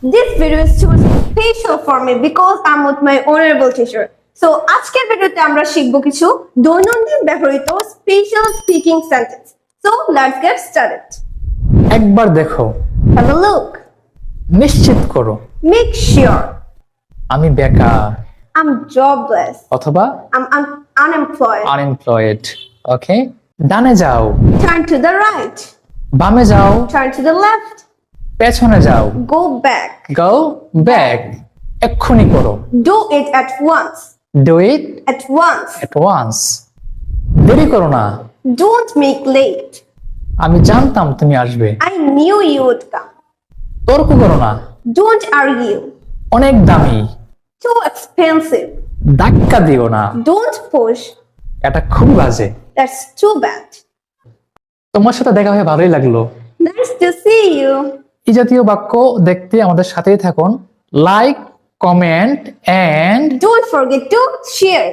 This video is too special for me because I'm with my honorable teacher. So আজকের ভিডিওতে আমরা শিখব কিছু দৈনন্দিন ব্যবহৃত special speaking sentence. So let's get started. একবার দেখো, Have a look. নিশ্চিত করো, Make sure. আমি বেকার I'm jobless. অথবা I'm unemployed. আনএমপ্লয়েড। ওকে, ডানে যাও, Turn to the right. বামে যাও, Turn to the left. পেছনে যাও, Go back. Go back. এক্ষুনি করো, Do it at once. Do it At once. At once. দেরি করো না, Don't make late. আমি জানতাম তুমি আসবে। I knew you would come. তর্ক করো না, Don't argue. অনেক দামি। Too expensive. ধাক্কা দিও না, Don't push. এটা খুব বাজে। That's too bad. তোমার সাথে দেখা হয়ে ভালোই লাগলো। Nice to see you. এই জাতীয় বাক্য দেখতে আমাদের সাথেই থাকুন। Like, comment and Don't forget to share.